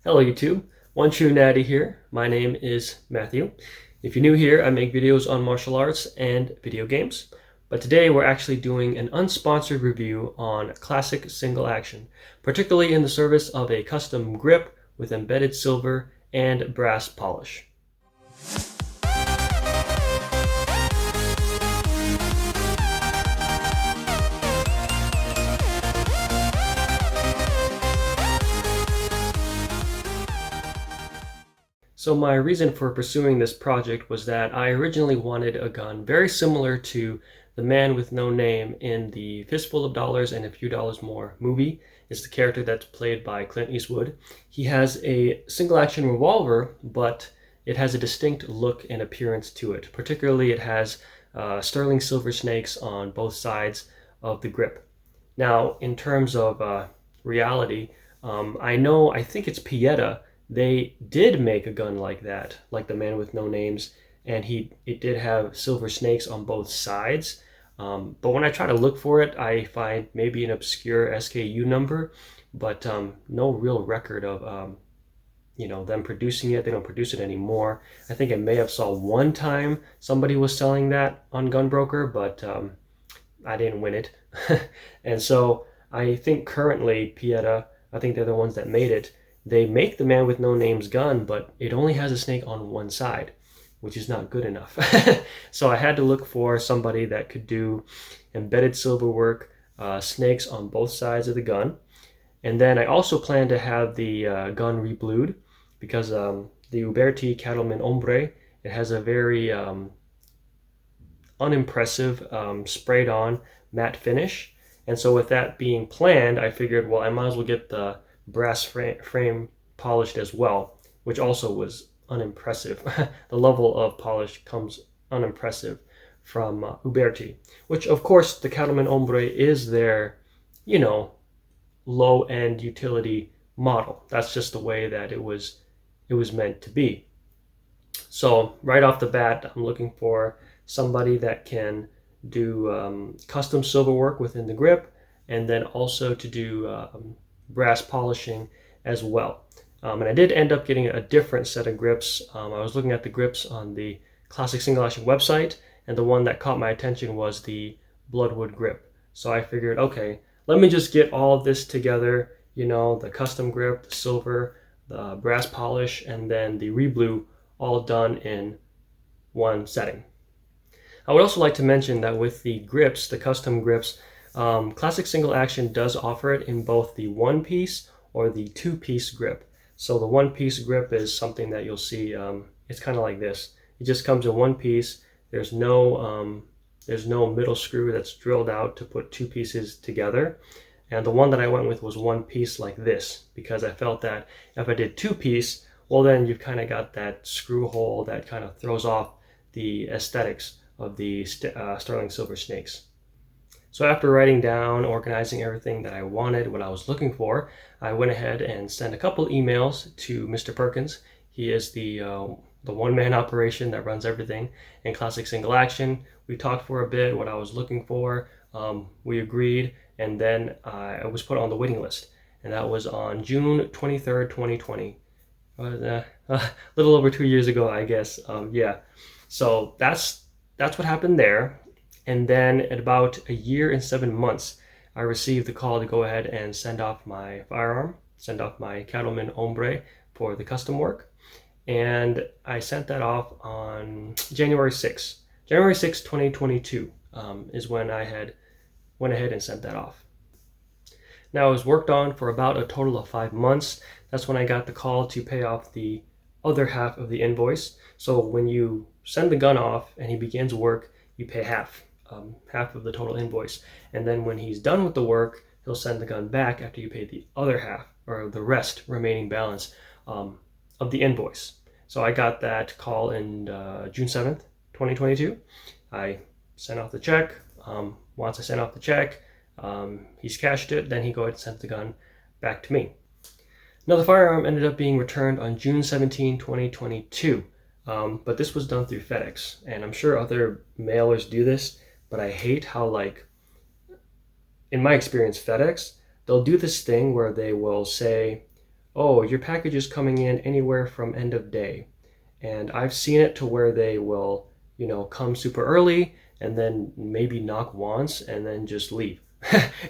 Hello YouTube, One True Natty here. My name is Matthew. If you're new here, I make videos on martial arts and video games. But today we're actually doing an unsponsored review on classic single action, particularly in the service of a custom grip with embedded silver and brass polish. So my reason for pursuing this project was that I originally wanted a gun very similar to the man with no name in the Fistful of Dollars and a Few Dollars More movie. It's the character that's played by Clint Eastwood. He has a single action revolver, but it has a distinct look and appearance to it. Particularly it has sterling silver snakes on both sides of the grip. Now in terms of reality, I think it's Pieta. They did make a gun like that, like the man with no names, and it did have silver snakes on both sides. But when I try to look for it, I find maybe an obscure SKU number, but no real record of them producing it. They don't produce it anymore. I think I may have saw one time somebody was selling that on Gunbroker, but I didn't win it. And so I think currently Pieta, I think they're the ones that made it. They make the man with no names gun, but it only has a snake on one side, which is not good enough. So I had to look for somebody that could do embedded silver work, snakes on both sides of the gun. And then I also plan to have the gun reblued because the Uberti Cattleman Ombre, it has a very unimpressive sprayed on matte finish. And so with that being planned, I figured, well, I might as well get the brass frame polished as well, which also was unimpressive. The level of polish comes unimpressive from Uberti, which of course the Cattleman Ombre is their, low-end utility model. That's just the way that it was meant to be. So right off the bat, I'm looking for somebody that can do custom silver work within the grip, and then also to do brass polishing as well. And I did end up getting a different set of grips. I was looking at the grips on the Classic Single Action website, and the one that caught my attention was the Bloodwood grip. So I figured, okay, let me just get all of this together, the custom grip, the silver, the brass polish, and then the reblue, all done in one setting. I would also like to mention that with the grips, the custom grips, Classic Single Action does offer it in both the one-piece or the two-piece grip. So the one-piece grip is something that you'll see, it's kind of like this. It just comes in one piece. There's no middle screw that's drilled out to put two pieces together. And the one that I went with was one piece like this, because I felt that if I did two-piece, well then you've kind of got that screw hole that kind of throws off the aesthetics of the sterling silver snakes. So after writing down, organizing everything that I wanted, what I was looking for, I went ahead and sent a couple emails to Mr. Perkins. He is the one-man operation that runs everything in Classic Single Action. We talked for a bit what I was looking for. We agreed, and then I was put on the waiting list. And that was on June 23rd, 2020. A little over 2 years ago, I guess. Yeah. So that's what happened there. And then at about a year and 7 months, I received the call to go ahead and send off my firearm, send off my Cattleman Ombre for the custom work. And I sent that off on January 6th. January 6th, 2022 is when I went ahead and sent that off. Now it was worked on for about a total of 5 months. That's when I got the call to pay off the other half of the invoice. So when you send the gun off and he begins work, you pay half of the total invoice. And then when he's done with the work, he'll send the gun back after you pay the other half, or the rest remaining balance of the invoice. So I got that call in June 7th, 2022. I sent off the check. Once I sent off the check, he's cashed it, then he go ahead and sent the gun back to me. Now the firearm ended up being returned on June 17, 2022. But this was done through FedEx, and I'm sure other mailers do this, but I hate how, in my experience, FedEx, they'll do this thing where they will say, oh, your package is coming in anywhere from end of day. And I've seen it to where they will, come super early and then maybe knock once and then just leave.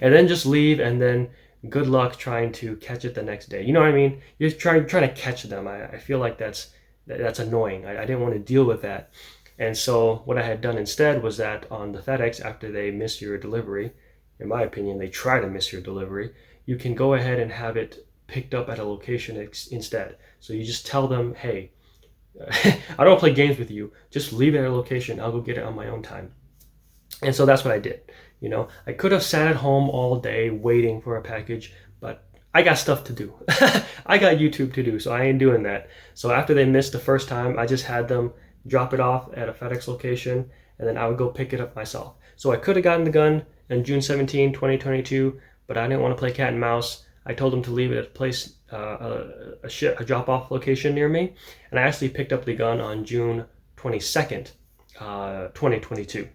And then just leave, and then good luck trying to catch it the next day. You know what I mean? You're trying to catch them. I feel like that's annoying. I didn't want to deal with that. And so what I had done instead was that on the FedEx, after they miss your delivery, in my opinion, they try to miss your delivery, you can go ahead and have it picked up at a location instead. So you just tell them, hey, I don't play games with you. Just leave it at a location. I'll go get it on my own time. And so that's what I did. I could have sat at home all day waiting for a package, but I got stuff to do. I got YouTube to do, so I ain't doing that. So after they missed the first time, I just had them drop it off at a FedEx location, and then I would go pick it up myself. So I could have gotten the gun on June 17, 2022, but I didn't want to play cat and mouse. I told them to leave it at a place, a drop-off location near me, and I actually picked up the gun on June 22nd, 2022.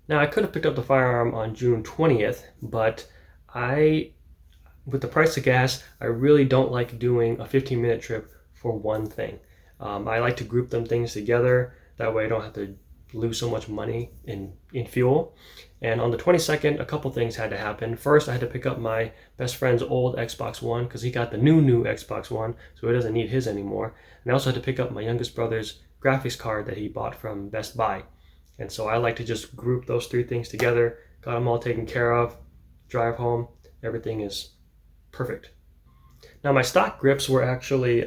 Now, I could have picked up the firearm on June 20th, but with the price of gas, I really don't like doing a 15-minute trip for one thing. I like to group them things together. That way I don't have to lose so much money in fuel. And on the 22nd, a couple things had to happen. First, I had to pick up my best friend's old Xbox One because he got the new Xbox One, so he doesn't need his anymore. And I also had to pick up my youngest brother's graphics card that he bought from Best Buy. And so I like to just group those three things together, got them all taken care of, drive home, everything is perfect. Now my stock grips were actually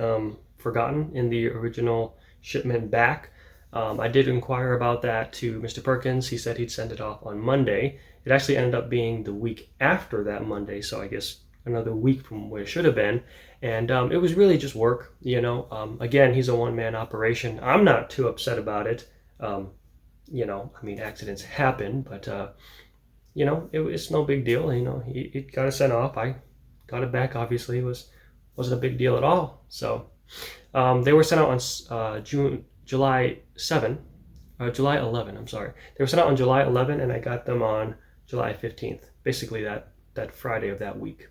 forgotten in the original shipment back. I did inquire about that to Mr. Perkins. He said he'd send it off on Monday. It actually ended up being the week after that Monday, so I guess another week from where it should have been. And it was really just work, Again, he's a one-man operation. I'm not too upset about it. Accidents happen, but it's no big deal. He got it sent off. I got it back. Obviously, it wasn't a big deal at all. So they were sent out on July 11. I'm sorry. They were sent out on July 11, and I got them on July 15th. Basically, that Friday of that week.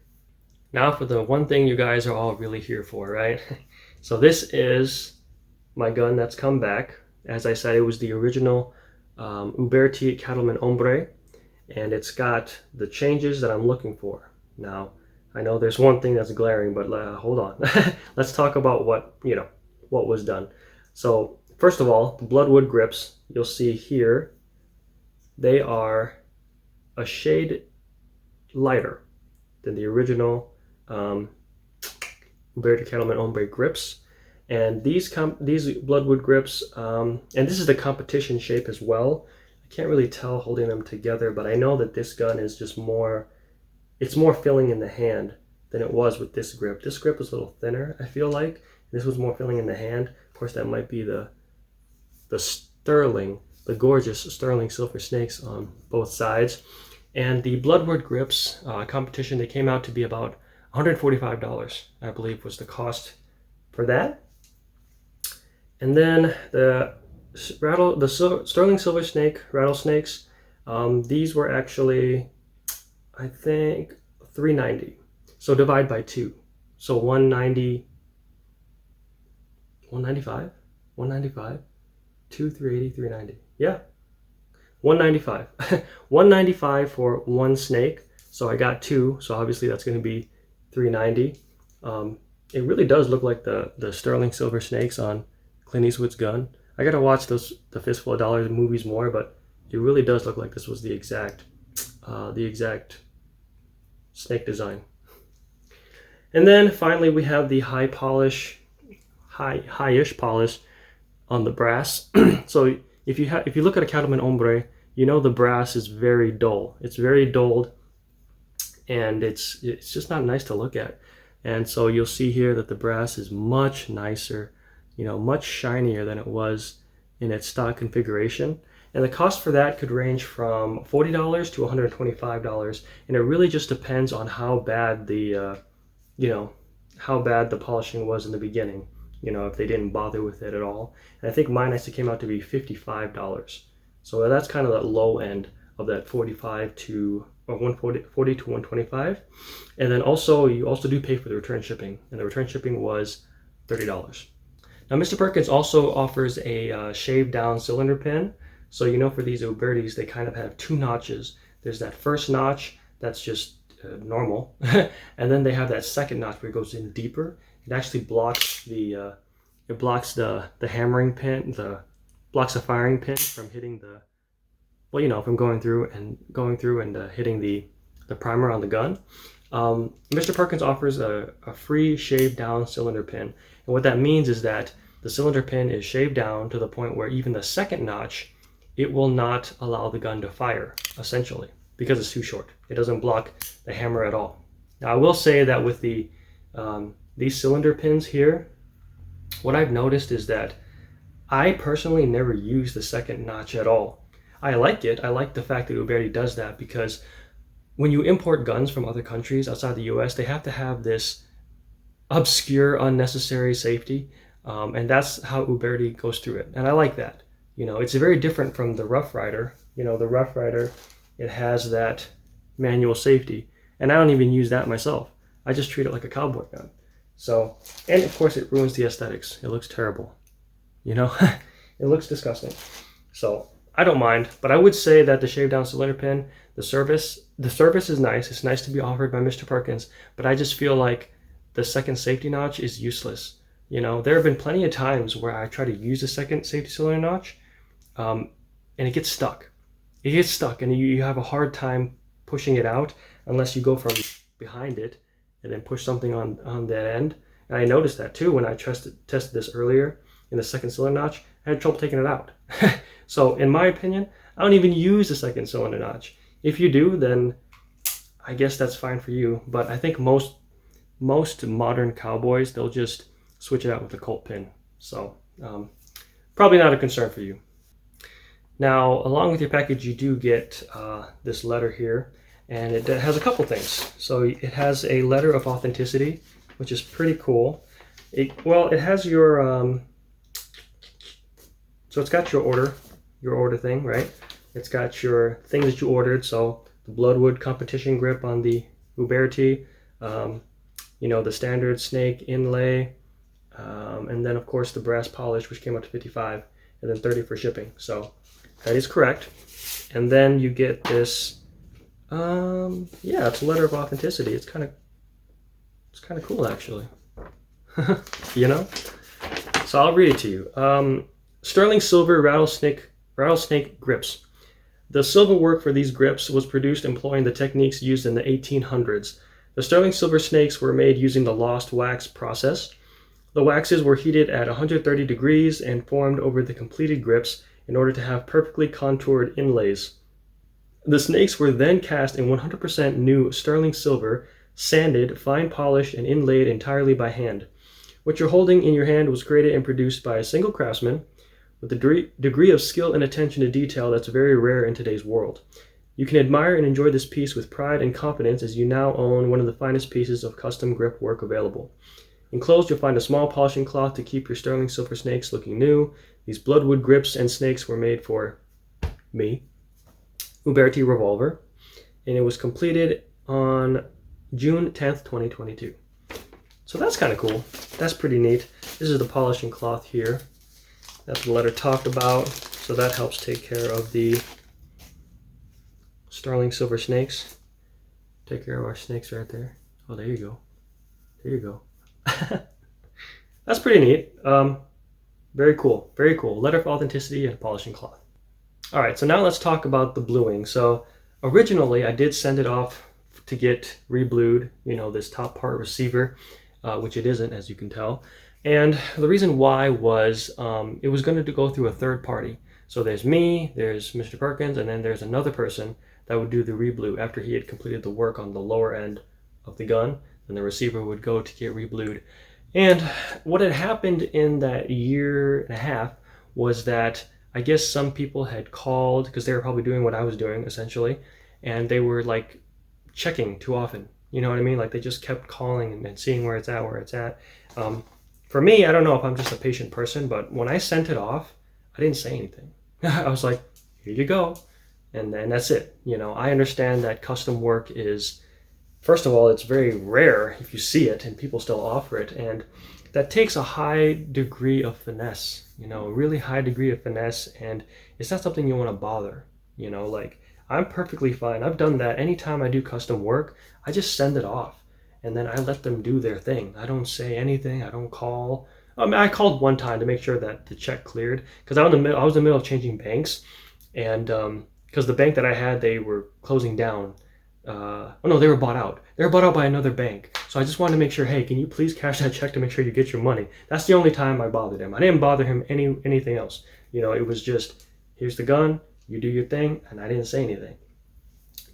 Now for the one thing you guys are all really here for, right? So this is my gun that's come back. As I said, it was the original Uberti Cattleman Hombre, and it's got the changes that I'm looking for. Now, I know there's one thing that's glaring, but hold on. Let's talk about what was done. So, first of all, the Bloodwood grips, you'll see here, they are a shade lighter than the original Uberti Cattleman Hombre grips. And these Bloodwood grips, and this is the competition shape as well. I can't really tell holding them together, but I know that this gun is just it's more filling in the hand than it was with this grip. This grip was a little thinner, I feel like. This was more filling in the hand. Of course, that might be the gorgeous sterling silver snakes on both sides. And the Bloodwood grips competition, they came out to be about $145, I believe, was the cost for that. And then the sterling silver snake rattlesnakes, these were actually, I think, $390. So divide by 2. So 190, 195, 195, 2, 380, 390. Yeah, 195. 195 for one snake. So I got 2. So obviously that's going to be 390. It really does look like the sterling silver snakes on Clint Eastwood's gun. I gotta watch the Fistful of Dollars movies more, but it really does look like this was the exact snake design. And then finally we have the high-ish polish on the brass. So if you look at a Cattleman Hombre, the brass is very dull. It's very dulled, and it's just not nice to look at. And so you'll see here that the brass is much nicer, much shinier than it was in its stock configuration. And the cost for that could range from $40 to $125. And it really just depends on how bad the polishing was in the beginning. If they didn't bother with it at all. And I think mine actually came out to be $55. So that's kind of the low end of that $45 to or 140 to 125. And then also, you also do pay for the return shipping, and the return shipping was $30. Now, Mr. Perkins also offers a shaved down cylinder pin. So, for these Ubertis, they kind of have two notches. There's that first notch that's just normal, and then they have that second notch where it goes in deeper. It actually blocks the hammering pin, blocks the firing pin from hitting from going through and hitting the primer on the gun. Mr. Perkins offers a free shaved down cylinder pin, and what that means is that the cylinder pin is shaved down to the point where even the second notch, it will not allow the gun to fire, essentially, because it's too short. It doesn't block the hammer at all. Now, I will say that with these cylinder pins here, what I've noticed is that I personally never use the second notch at all. I like it. I like the fact that Uberti does that, because when you import guns from other countries outside the US, they have to have this obscure, unnecessary safety, and that's how Uberti goes through it. And I like that. It's very different from the Rough Rider. The Rough Rider, it has that manual safety, and I don't even use that myself. I just treat it like a cowboy gun. So, and of course it ruins the aesthetics. It looks terrible. It looks disgusting. So I don't mind, but I would say that the shaved down cylinder pin, the service is nice. It's nice to be offered by Mr. Perkins, but I just feel like the second safety notch is useless. There have been plenty of times where I try to use the second safety cylinder notch, and it gets stuck. It gets stuck, and you have a hard time pushing it out unless you go from behind it and then push something on that end. And I noticed that too when I tested this earlier in the second cylinder notch. I had trouble taking it out. So in my opinion, I don't even use the second cylinder notch. If you do, then I guess that's fine for you. But I think most modern cowboys, they'll just switch it out with a Colt pin. So probably not a concern for you. Now, along with your package, you do get this letter here, and it has a couple things. So it has a letter of authenticity, which is pretty cool. It has your so it's got your order thing, right? It's got your things that you ordered. So the Bloodwood competition grip on the Uberti, the standard snake inlay, and then of course the brass polish, which came up to $55, and then $30 for shipping. So that is correct. And then you get this, it's a letter of authenticity. It's kind of cool, actually. So I'll read it to you. Sterling silver rattlesnake grips. The silver work for these grips was produced employing the techniques used in the 1800s. The sterling silver snakes were made using the lost wax process. The waxes were heated at 130 degrees and formed over the completed grips in order to have perfectly contoured inlays. The snakes were then cast in 100% new sterling silver, sanded, fine polished, and inlaid entirely by hand. What you're holding in your hand was created and produced by a single craftsman with a degree of skill and attention to detail that's very rare in today's world. You can admire and enjoy this piece with pride and confidence as you now own one of the finest pieces of custom grip work available. Enclosed, you'll find a small polishing cloth to keep your sterling silver snakes looking new. These Bloodwood grips and snakes were made for me, Uberti Revolver, and it was completed on June 10th, 2022. So that's kind of cool. That's pretty neat. This is the polishing cloth here that the letter talked about. So that helps take care of the sterling silver snakes. Take care of our snakes right there. Oh, there you go. There you go. That's pretty neat. Very cool. Very cool. Letter of authenticity and polishing cloth. All right, so now let's talk about the bluing. So originally I did send it off to get reblued, this top part receiver, which it isn't, as you can tell. And the reason why was it was going to go through a third party. So there's me, there's Mr. Perkins, and then there's another person that would do the reblue after he had completed the work on the lower end of the gun. Then the receiver would go to get reblued. And what had happened in that year and a half was that I guess some people had called, because they were probably doing what I was doing essentially, and they were like checking too often. You know what I mean? Like they just kept calling and seeing where it's at. For me, I don't know if I'm just a patient person, but when I sent it off, I didn't say anything. I was like, here you go. and that's it. You know, I understand that custom work is, first of all, it's very rare if you see it, and people still offer it, and that takes a high degree of finesse, you know, a really high degree of finesse, and it's not something you want to bother, you know, like I'm perfectly fine. I've done that. Anytime I do custom work, I just send it off and then I let them do their thing. I don't say anything. I don't call. I mean, I called one time to make sure that the check cleared because I was in the middle of changing banks, and because the bank that I had, they were closing down. Oh no, they were bought out. They were bought out by another bank. So I just wanted to make sure, hey, can you please cash that check to make sure you get your money? That's the only time I bothered him. I didn't bother him anything else. You know, it was just, here's the gun, you do your thing, and I didn't say anything.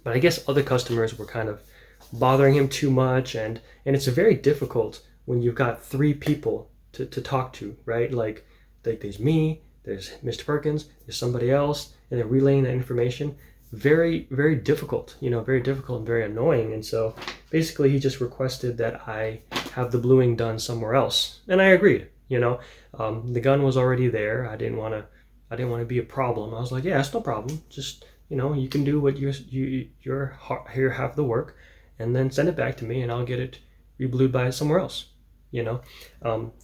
But I guess other customers were kind of bothering him too much, and it's very difficult when you've got 3 people to talk to, right? Like there's me, there's Mr. Perkins, there's somebody else, and they're relaying that information. Very, very difficult, you know, very difficult and very annoying. And so basically he just requested that I have the bluing done somewhere else. And I agreed, you know. The gun was already there. I didn't want to be a problem. I was like, yeah, it's no problem. Just, you know, you can do what you're here, have the work, and then send it back to me and I'll get it reblued by somewhere else, you know.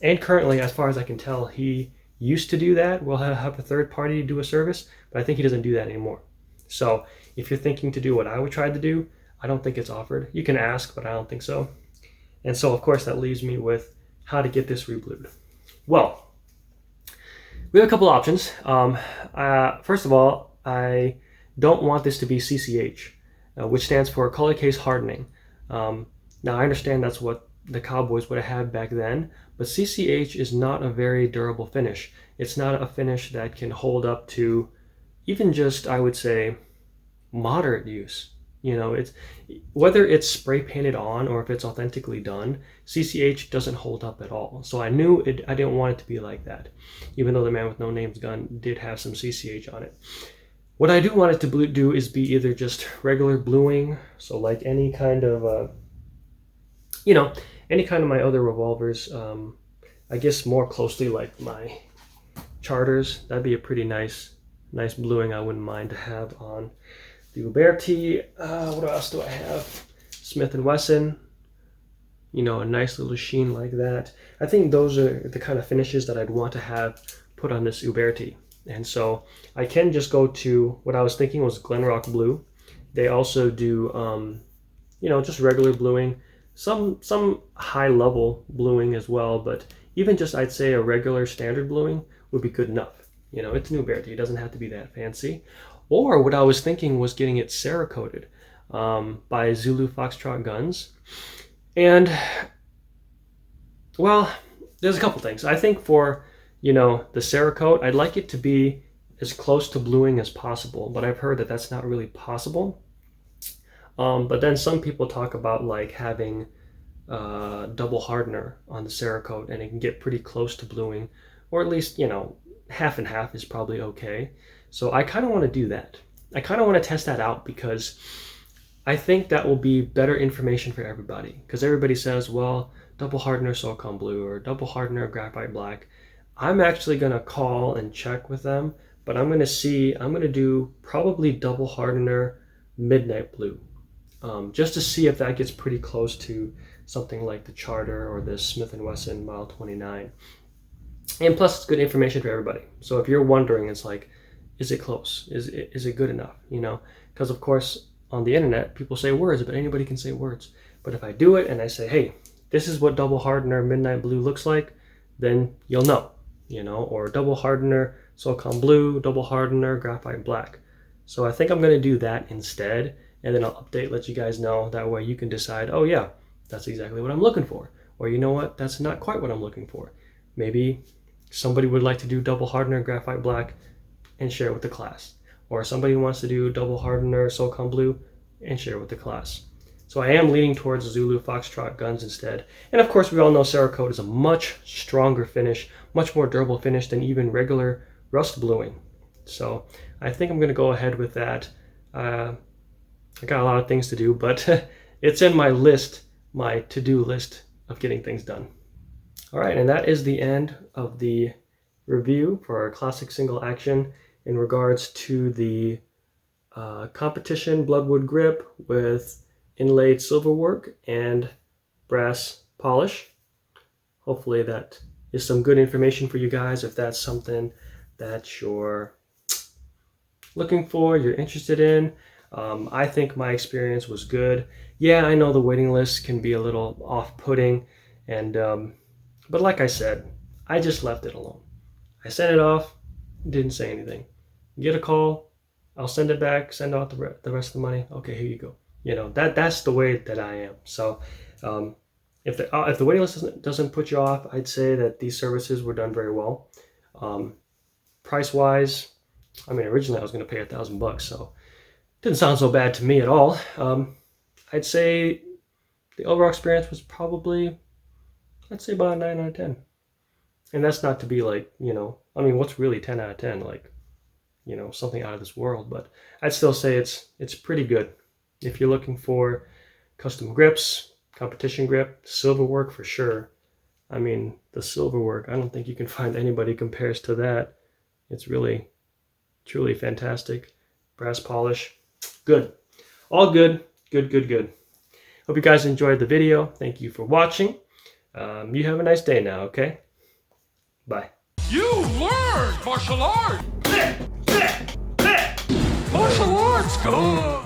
And currently, as far as I can tell, he used to do that. We'll have a third party do a service, but I think he doesn't do that anymore. So if you're thinking to do what I would try to do, I don't think it's offered. You can ask, but I don't think so. And so, of course, that leaves me with how to get this reblued. Well, we have a couple options. First of all, I don't want this to be CCH, which stands for color case hardening. Now, I understand that's what the Cowboys would have had back then, but CCH is not a very durable finish. It's not a finish that can hold up to even just, I would say, moderate use. You know, it's whether it's spray painted on or if it's authentically done, CCH doesn't hold up at all. So I knew I didn't want it to be like that, even though the Man with No Name's gun did have some CCH on it. What I do want it to do is be either just regular bluing, so like any kind of, you know, any kind of my other revolvers. I guess more closely like my Charters. That'd be a pretty nice bluing I wouldn't mind to have on the Uberti. What else do I have? Smith & Wesson. You know, a nice little sheen like that. I think those are the kind of finishes that I'd want to have put on this Uberti. And so I can just go to what I was thinking was Glenrock Blue. They also do, you know, just regular bluing. Some high level bluing as well, but even just, I'd say, a regular standard bluing would be good enough. You know, it's new Uberti. It doesn't have to be that fancy. Or what I was thinking was getting it Cerakoted by Zulu Foxtrot Guns. And, well, there's a couple things. I think for, you know, the Cerakote, I'd like it to be as close to bluing as possible, but I've heard that that's not really possible. But then some people talk about like having double hardener on the Cerakote, and it can get pretty close to bluing, or at least, you know, half and half is probably okay. So I kind of want to do that. I kind of want to test that out because I think that will be better information for everybody. Because everybody says, well, double hardener silicone blue or double hardener graphite black. I'm actually going to call and check with them, but I'm going to do probably double hardener midnight blue, just to see if that gets pretty close to something like the Charter or the Smith & Wesson Model 29. And plus, it's good information for everybody. So if you're wondering, it's like, is it close? Is it good enough? You know, because of course on the internet people say words, but anybody can say words. But if I do it and I say, hey, this is what double hardener midnight blue looks like, then you'll know. You know, or double hardener silicone blue, double hardener graphite black. So I think I'm going to do that instead, and then I'll update, let you guys know. That way you can decide, oh yeah, that's exactly what I'm looking for. Or you know what, that's not quite what I'm looking for. Maybe somebody would like to do double hardener graphite black and share with the class. Or somebody wants to do double hardener silicone blue and share with the class. So I am leaning towards Zulu Foxtrot Guns instead. And of course, we all know Cerakote is a much stronger finish, much more durable finish than even regular rust bluing. So I think I'm going to go ahead with that. I got a lot of things to do, but it's in my list, my to-do list of getting things done. All right, and that is the end of the review for our classic single action in regards to the competition bloodwood grip with inlaid silver work and brass polish. Hopefully that is some good information for you guys if that's something that you're looking for, you're interested in. I think my experience was good. Yeah, I know the waiting list can be a little off-putting, and but like I said, I just left it alone. I sent it off, didn't say anything. Get a call, I'll send it back, send out the rest of the money. Okay, here you go. You know, that's the way that I am. So if the waiting list doesn't put you off, I'd say that these services were done very well. Price-wise, I mean, originally I was going to pay $1,000, so it didn't sound so bad to me at all. I'd say the overall experience was probably, I'd say about a 9 out of 10. And that's not to be like, you know, I mean, what's really 10 out of 10? Like, you know, something out of this world. But I'd still say it's pretty good. If you're looking for custom grips, competition grip, silver work for sure. I mean, the silver work, I don't think you can find anybody compares to that. It's really, truly fantastic. Brass polish, good. All good, good. Hope you guys enjoyed the video. Thank you for watching. You have a nice day now, okay? Bye. You learned martial arts! Martial arts, good!